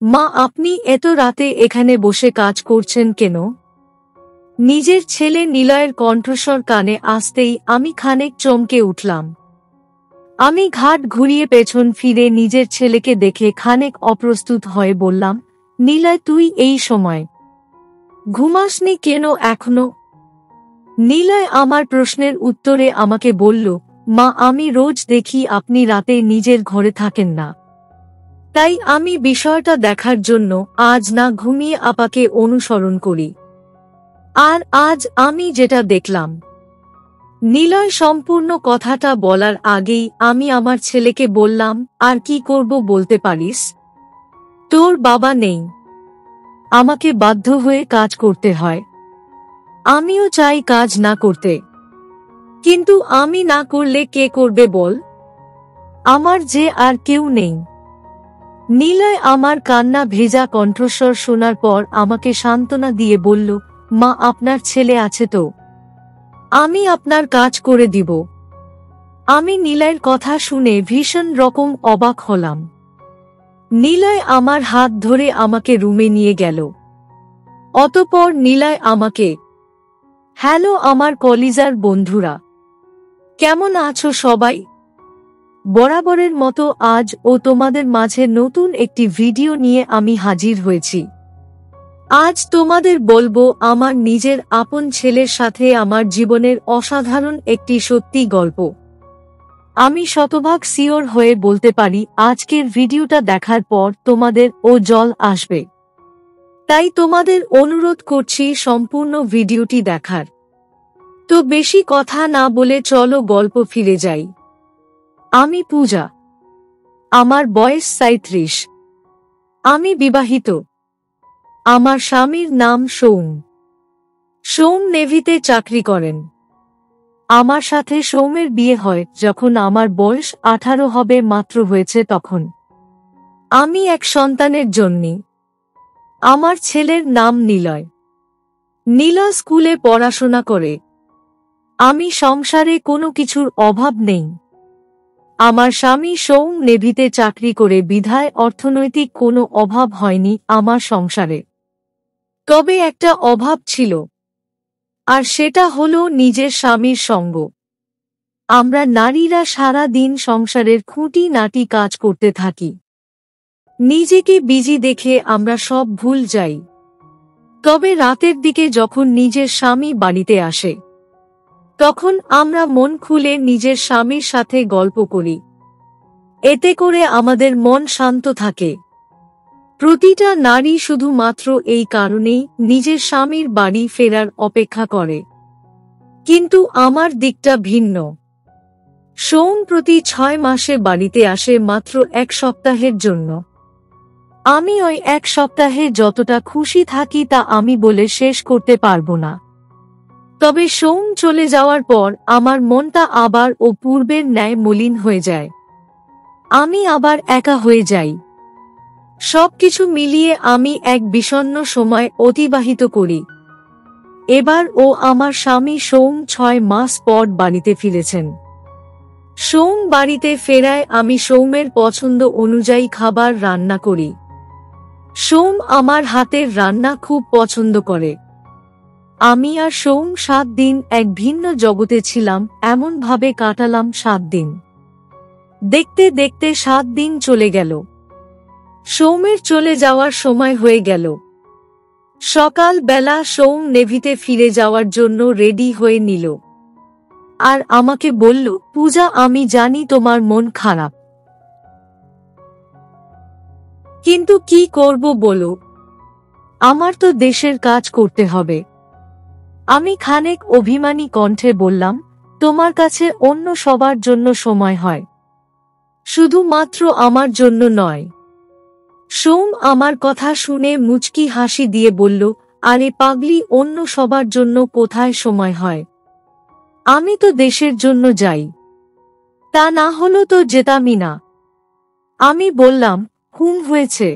মা, আপনি এত রাতে এখানে বসে কাজ করছেন কেন? নিজের ছেলে নিলয়ের কণ্ঠস্বর কানে আসতেই আমি খানিক চমকে উঠলাম। আমি ঘাট ঘুরিয়ে পেছন ফিরে নিজের ছেলেকে দেখে খানিক অপ্রস্তুত হয়ে বললাম, নিলয়, তুই এই সময় ঘুমাসনি কেন এখনো? নিলয় আমার প্রশ্নের উত্তরে আমাকে বলল, মা, আমি রোজ দেখি আপনি রাতে নিজের ঘরে থাকেন না, তাই আমি বিষয়টা দেখার জন্য আজ না ঘুমিয়ে আপাকে অনুসরণ করি। আর আজ আমি যেটা দেখলাম। নিলয় সম্পূর্ণ কথাটা বলার আগেই আমি আমার ছেলেকে বললাম, আর কি করব বলতে পারিস? তোর বাবা নেই, আমাকে বাধ্য হয়ে কাজ করতে হয়। আমিও চাই কাজ না করতে, কিন্তু আমি না করলে কে করবে বল? আমার যে আর কেউ নেই। নিলয় আমার কান্না ভেজা কণ্ঠস্বর শোনার পর আমাকে সান্ত্বনা দিয়ে বলল, মা, আপনার ছেলে আছে তো, আমি আপনার কাজ করে দিব। আমি নিলয়ের কথা শুনে ভীষণ রকম অবাক হলাম। নিলয় আমার হাত ধরে আমাকে রুমে নিয়ে গেল। অতঃপর নিলয় আমাকে, হ্যালো আমার কলিজার বন্ধুরা, কেমন আছো সবাই? বরাবরের মতো আজ ও তোমাদের মাঝে নতুন একটি ভিডিও নিয়ে আমি হাজির হয়েছি। আজ তোমাদের বলবো আমার নিজের আপন ছেলের সাথে আমার জীবনের অসাধারণ একটি সত্যি গল্প। আমি শতভাগ শিওর হয়ে বলতে পারি আজকের ভিডিওটা দেখার পর তোমাদের ও জল আসবে। তাই তোমাদের অনুরোধ করছি সম্পূর্ণ ভিডিওটি দেখার। তো বেশি কথা না বলে চলো গল্প ফিরে যাই। আমি পূজা, আমার বয়স ৩৭। আমি বিবাহিত। আমার স্বামীর নাম সৌম। সৌম নেভিতে চাকরি করেন। আমার সাথে সৌমের বিয়ে হয় যখন আমার বয়স ১৮ হবে মাত্র হয়েছে তখন। আমি এক সন্তানের জন্যে। আমার ছেলের নাম নিলয়। নিলয় স্কুলে পড়াশোনা করে। আমি সংসারে কোনো কিছুর অভাব নেই। আমার স্বামী সৌম নেভিতে চাকরি করে বিধায় অর্থনৈতিক কোনো অভাব হয়নি আমার সংসারে। তবে একটা অভাব ছিল, আর সেটা হলো নিজের স্বামীর সঙ্গ। আমরা নারীরা সারা দিন সংসারের খুঁটিনাটি কাজ করতে থাকি। নিজেকে বিজি দেখে আমরা সব ভুল যাই। তবে রাতের দিকে যখন নিজের স্বামী বাড়িতে আসে, তখন আমরা মন খুলে নিজের স্বামীর সাথে গল্প করি। এতে করে আমাদের মন শান্ত থাকে। প্রতিটা নারী শুধুমাত্র এই কারণেই নিজের স্বামীর বাড়ি ফেরার অপেক্ষা করে। কিন্তু আমার দিকটা ভিন্ন। সৌম প্রতি ৬ মাসে বাড়িতে আসে মাত্র ১ সপ্তাহের জন্য। আমি ওই ১ সপ্তাহে যতটা খুশি থাকি তা আমি বলে শেষ করতে পারবো না। তবে সৌম চলে যাওয়ার পর আমার মনটা আবার ও পূর্বের ন্যায় মলিন হয়ে যায়। আমি আবার একা হয়ে যাই। সবকিছু মিলিয়ে আমি এক বিষণ্ণ সময় অতিবাহিত করি। এবার ও আমার স্বামী সৌম ৬ মাস পর বাড়িতে ফিরেছেন। সৌম বাড়িতে ফেরায় আমি সৌমের পছন্দ অনুযায়ী খাবার রান্না করি। সৌম আমার হাতের রান্না খুব পছন্দ করে। আমি আর সৌম ৭ দিন এক ভিন্ন জগতে ছিলাম, এমনভাবে কাটালাম ৭ দিন। দেখতে দেখতে ৭ দিন চলে গেল। সৌমের চলে যাওয়ার সময় হয়ে গেল। সকাল বেলা সৌম নেভিতে ফিরে যাওয়ার জন্য রেডি হয়ে নিল। আর আমাকে বলল, পূজা, আমি জানি তোমার মন খারাপ, কিন্তু কি করব বলো? আমার তো দেশের কাজ করতে হবে। আমি খানিক অভিমানী কণ্ঠে বললাম, তোমার কাছে অন্য সবার জন্য সময় হয়, শুধুমাত্র আমার জন্য নয়। সৌম আমার কথা শুনে মুচকি হাসি দিয়ে বলল, আরে পাগলি, অন্য সবার জন্য কোথায় সময় হয়? আমি তো দেশের জন্য যাই, তা না হলো তো যেতামই না। আমি বললাম, হয়েছে,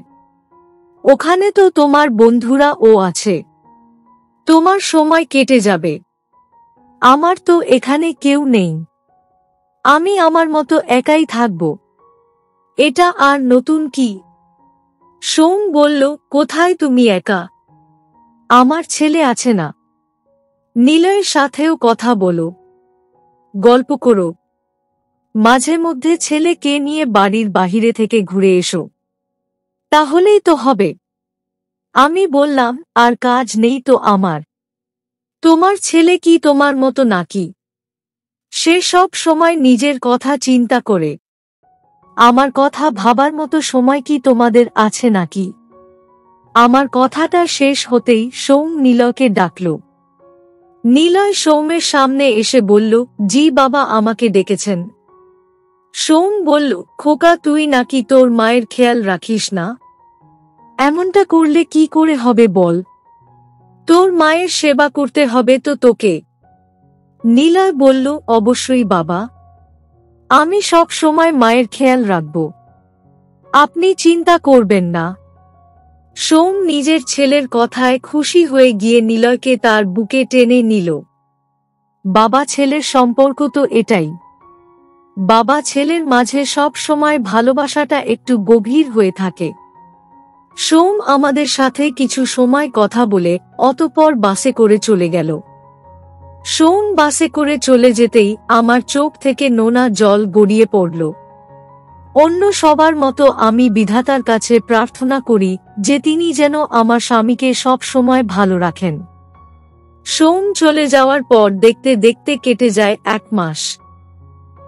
ওখানে তো তোমার বন্ধুরা ও আছে, তোমার সময় কেটে যাবে। আমার তো এখানে কেউ নেই, আমি আমার মতো একাই থাকব। এটা আর নতুন কি? সোম বলল, কোথায় তুমি একা? আমার ছেলে আছে না? নিলয়ের সাথেও কথা বলো, গল্প করো, মাঝে মধ্যে ছেলেকে নিয়ে বাড়ির বাহিরে থেকে ঘুরে এসো, তাহলেই তো হবে। আমি বললাম, আর কাজ নেই তো আমার? তোমার ছেলে কি তোমার মতো নাকি? সে সব সময় নিজের কথা চিন্তা করে। আমার কথা ভাবার মতো সময় কি তোমাদের আছে নাকি? আমার কথাটা শেষ হতেই সোম নিলয়কে ডাকল। নিলয় সৌমের সামনে এসে বলল, জি বাবা, আমাকে ডেকেছেন। সোম বলল, খোকা, তুই নাকি তোর মায়ের খেয়াল রাখিস না? এমনটা করলে কি করে হবে বল? তোর মায়ের সেবা করতে হবে তো তোকে। নিলয় বলল, অবশ্যই বাবা, আমি সব সময় মায়ের খেয়াল রাখব, আপনি চিন্তা করবেন না। সোম নিজের ছেলের কথায় খুশি হয়ে গিয়ে নিলয়কে তার বুকে টেনে নিল। বাবা ছেলের সম্পর্ক তো এটাই। বাবা ছেলের মাঝে সব সময় ভালোবাসাটা একটু গভীর হয়ে থাকে। সোম আমাদের সাথে কিছু সময় কথা বলে অতঃপর বাসে করে চলে গেল। সোম বাসে করে চলে যেতেই আমার চোখ থেকে নোনা জল গড়িয়ে পড়ল। অন্য সবার মতো আমি বিধাতার কাছে প্রার্থনা করি যে তিনি যেন আমার স্বামীকে সব সময় ভালো রাখেন। সোম চলে যাওয়ার পর দেখতে দেখতে কেটে যায় 1 মাস।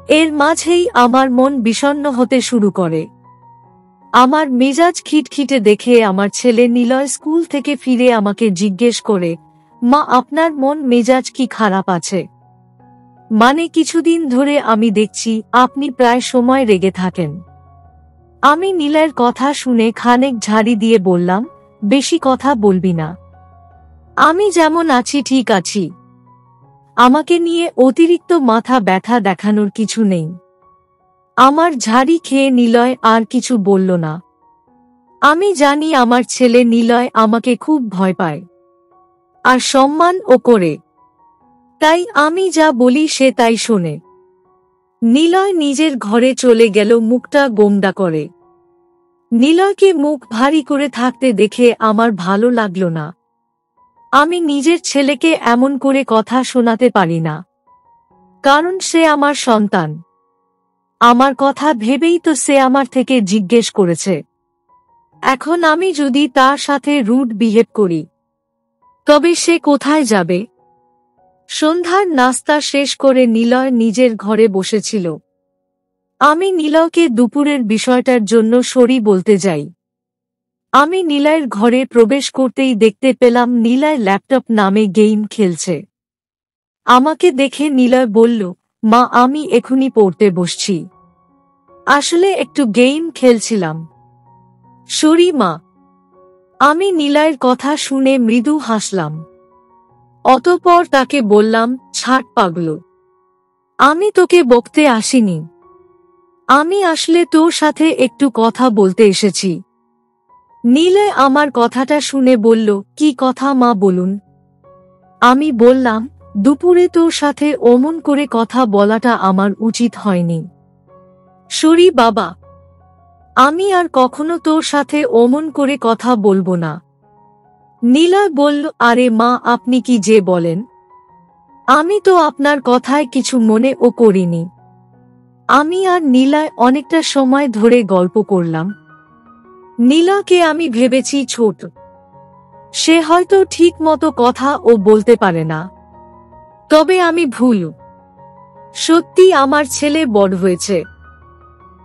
এর মাঝেই আমার মন বিষণ্ণ হতে শুরু করে। আমার মেজাজ খিটখিটে দেখে আমার ছেলে নিলয় স্কুল থেকে ফিরে আমাকে জিজ্ঞেস করে, মা, আপনার মন মেজাজ কি খারাপ আছে? মানে কিছুদিন ধরে আমি দেখছি আপনি প্রায় সময় রেগে থাকেন। আমি নিলয়ের কথা শুনে খানিক ঝাড়ি দিয়ে বললাম, বেশি কথা বলবি না, আমি যেমন আছি ঠিক আছি, আমাকে নিয়ে অতিরিক্ত মাথা ব্যথা দেখানোর কিছু নেই। আমার ঝাড়ি খেয়ে নিলয় আর কিছু বলল না। আমি জানি আমার ছেলে নিলয় আমাকে খুব ভয় পায় আর সম্মানও করে, তাই আমি যা বলি সে তাই শোনে। নিলয় নিজের ঘরে চলে গেল মুখটা গোমড়া করে। নিলয়কে মুখ ভারী করে থাকতে দেখে আমার ভালো লাগলো না। আমি নিজের ছেলেকে এমন করে কথা শোনাতে পারি না, কারণ সে আমার সন্তান। আমার কথা ভেবেই তো সে আমার থেকে জিজ্ঞেস করেছে। এখন আমি যদি তার সাথে রুড বিহেভ করি, তবে সে কোথায় যাবে? সন্ধ্যার নাস্তা শেষ করে নিলয় নিজের ঘরে বসেছিল। আমি নিলয়কে দুপুরের বিষয়টার জন্য সরি বলতে যাই। আমি নিলয়ের ঘরে প্রবেশ করতেই দেখতে পেলাম নিলয় ল্যাপটপ নামে গেম খেলছে। আমাকে দেখে নিলয় বলল, মা, আমি এখনই পড়তে বসছি, আসলে একটু গেম খেলছিলাম। সরি মা। আমি নিলয়ের কথা শুনে মৃদু হাসলাম। অতঃপর তাকে বললাম, ছাড় পাগলো, আমি তোকে বকতে আসিনি, আমি আসলে তোর সাথে একটু কথা বলতে এসেছি। নিলয় আমার কথাটা শুনে বলল, কি কথা মা, বলুন। আমি বললাম, দুপুরে তোর সাথে অমন করে কথা বলাটা আমার উচিত হয়নি। সরি বাবা, আমি আর কখনো তোর সাথে অমন করে কথা বলবো না। নিলয় বলল, আরে মা, আপনি কি যে বলেন, আমি তো আপনার কথায় কিছু মনেও করিনি। আমি আর নিলয় অনেকটা সময় ধরে গল্প করলাম। নিলয়কে আমি ভেবেছি ছোট, সে হয়তো ঠিক মতো কথা ও বলতে পারে না, তবে আমি ভুল। সত্যি আমার ছেলে বড় হয়েছে,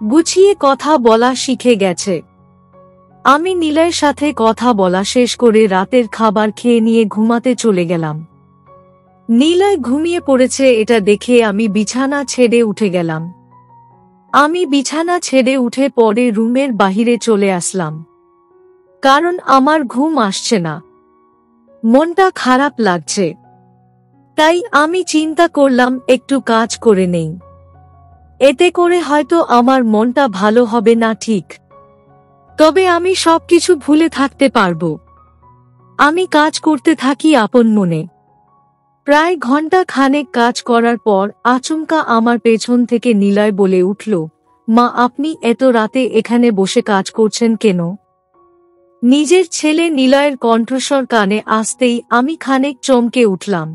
গুছিয়ে কথা বলা শিখে গেছে। আমি নিলয়ের সাথে কথা বলা শেষ করে রাতের খাবার খেয়ে নিয়ে ঘুমাতে চলে গেলাম। নিলয় ঘুমিয়ে পড়েছে এটা দেখে আমি বিছানা ছেড়ে উঠে গেলাম। আমি বিছানা ছেড়ে উঠে পরে রুমের বাহিরে চলে আসলাম, কারণ আমার ঘুম আসছে না, মনটা খারাপ লাগছে। তাই আমি চিন্তা করলাম একটু কাজ করে নেই, এতে করে হয়তো আমার মনটা ভালো হবে না ঠিক, তবে আমি সবকিছু ভুলে থাকতে পারবো। আমি কাজ করতে থাকি আপন মনে। প্রায় ঘন্টা খানেক কাজ করার পর আচমকা আমার পেছন থেকে নিলয় বলে উঠল, মা, আপনি এত রাতে এখানে বসে কাজ করছেন কেন? নিজের ছেলে নিলয়ের কণ্ঠস্বর কানে আসতেই আমি খানিক চমকে উঠলাম।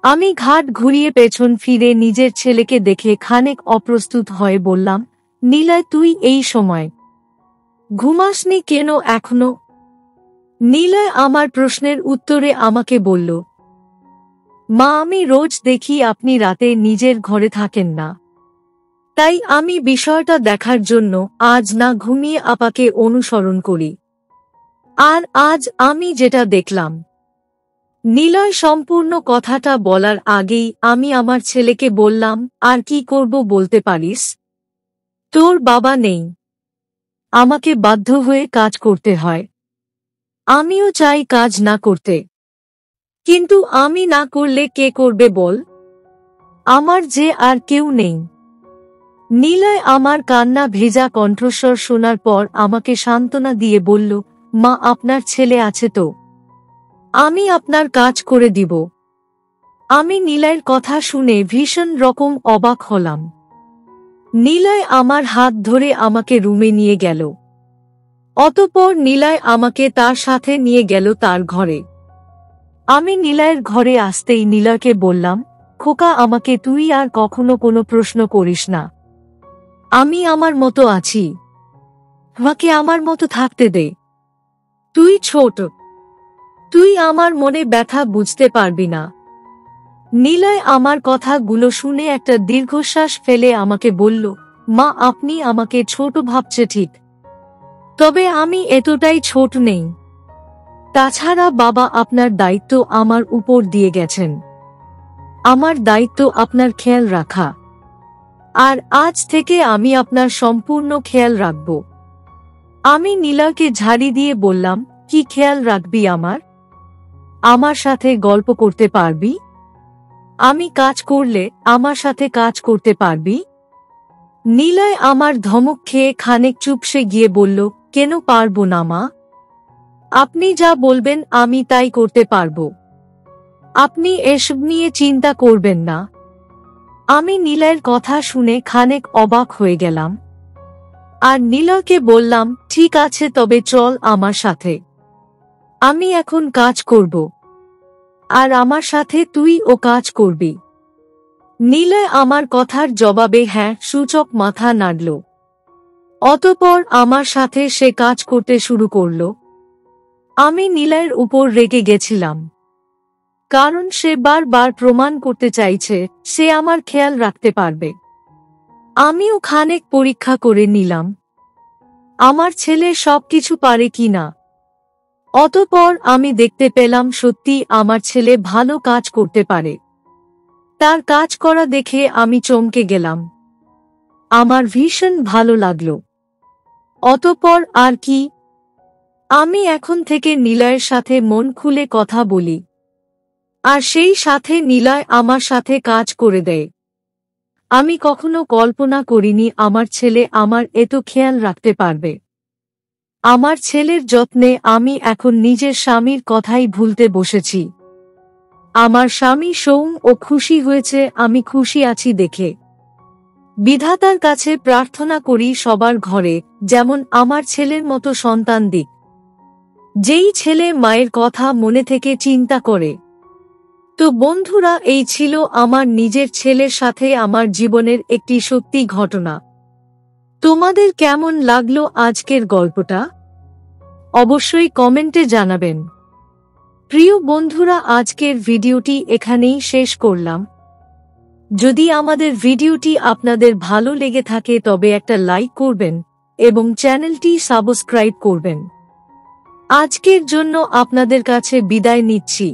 আমি ঘাট ঘুরিয়ে পেছন ফিরে নিজের ছেলেকে দেখে খানিক অপ্রস্তুত হয়ে বললাম, নিলয়, তুই এই সময় ঘুমাসনি কেন এখনো? নিলয় আমার প্রশ্নের উত্তরে আমাকে বলল, মা, আমি রোজ দেখি আপনি রাতে নিজের ঘরে থাকেন না, তাই আমি বিষয়টা দেখার জন্য আজ না ঘুমিয়ে আপাকে অনুসরণ করি। আর আজ আমি যেটা দেখলাম। নিলয় সম্পূর্ণ কথাটা বলার আগেই আমি আমার ছেলেকে বললাম, আর কি করব বলতে পারিস? তোর বাবা নেই, আমাকে বাধ্য হয়ে কাজ করতে হয়। আমিও চাই কাজ না করতে, কিন্তু আমি না করলে কে করবে বল? আমার যে আর কেউ নেই। নিলয় আমার কান্না ভেজা কণ্ঠস্বর শোনার পর আমাকে সান্ত্বনা দিয়ে বলল, মা, আপনার ছেলে আছে তো, আমি আপনার কাজ করে দিব। আমি নিলয়ের কথা শুনে ভীষণ রকম অবাক হলাম। নিলয় আমার হাত ধরে আমাকে রুমে নিয়ে গেল। অতঃপর নিলয় আমাকে তার সাথে নিয়ে গেল তার ঘরে। আমি নিলয়ের ঘরে আসতেই নিলয়কে বললাম, খোকা, আমাকে তুই আর কখনো কোনো প্রশ্ন করিস না। আমি আমার মতো আছি, আমাকে আমার মতো থাকতে দে। তুই ছোট, তুই আমার মনে ব্যথা বুঝতে পারবি না। নিলয় আমার কথাগুলো শুনে একটা দীর্ঘশ্বাস ফেলে আমাকে বলল, মা, আপনি আমাকে ছোট ভাবছে ঠিক, তবে আমি এতটাই ছোট নেই। তাছাড়া বাবা আপনার দায়িত্ব আমার উপর দিয়ে গেছেন। আমার দায়িত্ব আপনার খেয়াল রাখা, আর আজ থেকে আমি আপনার সম্পূর্ণ খেয়াল রাখব। আমি নিলয়কে ঝাড়ি দিয়ে বললাম, কি খেয়াল রাখবি আমার? আমার সাথে গল্প করতে পারবি? আমি কাজ করলে আমার সাথে কাজ করতে পারবি? নিলয় আমার ধমক খেয়ে খানিক চুপসে গিয়ে বলল, কেন পারবো না মা? আপনি যা বলবেন আমি তাই করতে পারবো। আপনি এসব নিয়ে চিন্তা করবেন না। আমি নিলয়ের কথা শুনে খানিক অবাক হয়ে গেলাম, আর নিলয়কে বললাম, ঠিক আছে, তবে চল আমার সাথে। আমি এখন কাজ করব, আর আমার সাথে তুইও কাজ করবি। নিলয় আমার কথার জবাবে হ্যাঁ সূচক মাথা নাড়ল। অতঃপর আমার সাথে সে কাজ করতে শুরু করল। আমি নিলয়ের উপর রেগে গেছিলাম, কারণ সে বারবার প্রমাণ করতে চাইছে সে আমার খেয়াল রাখতে পারবে। আমিও খানিক পরীক্ষা করে নিলাম আমার ছেলে সবকিছু পারে কিনা। অতঃপর আমি দেখতে পেলাম সত্যি আমার ছেলে ভালো কাজ করতে পারে। তার কাজ করা দেখে আমি চমকে গেলাম, আমার ভীষণ ভালো লাগলো। অতঃপর আর কি, আমি এখন থেকে নিলয়ের সাথে মন খুলে কথা বলি, আর সেই সাথে নিলয় আমার সাথে কাজ করে দেয়। আমি কখনো কল্পনা করিনি আমার ছেলে আমার এত খেয়াল রাখতে পারবে। আমার ছেলের যত্নে আমি এখন নিজের স্বামীর কথাই ভুলতে বসেছি। আমার স্বামী সৌম ও খুশি হয়েছে, আমি খুশি আছি দেখে। বিধাতার কাছে প্রার্থনা করি সবার ঘরে যেমন আমার ছেলের মতো সন্তান দিক, যেই ছেলে মায়ের কথা মনে থেকে চিন্তা করে। তো বন্ধুরা, এই ছিল আমার নিজের ছেলের সাথে আমার জীবনের একটি সত্যি ঘটনা। তোমাদের কেমন লাগলো আজকের গল্পটা? অবশ্যই কমেন্টে জানাবেন। প্রিয় বন্ধুরা, আজকের ভিডিওটি এখানেই শেষ করলাম। যদি আমাদের ভিডিওটি আপনাদের ভালো লেগে থাকে তবে একটা লাইক করবেন এবং চ্যানেলটি সাবস্ক্রাইব করবেন। আজকের জন্য আপনাদের কাছে বিদায় নিচ্ছি।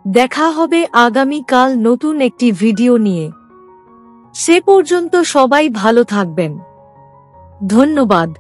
দেখা হবে আগামীকাল নতুন একটি ভিডিও নিয়ে। সে পর্যন্ত সবাই ভালো থাকবেন। ধন্যবাদ।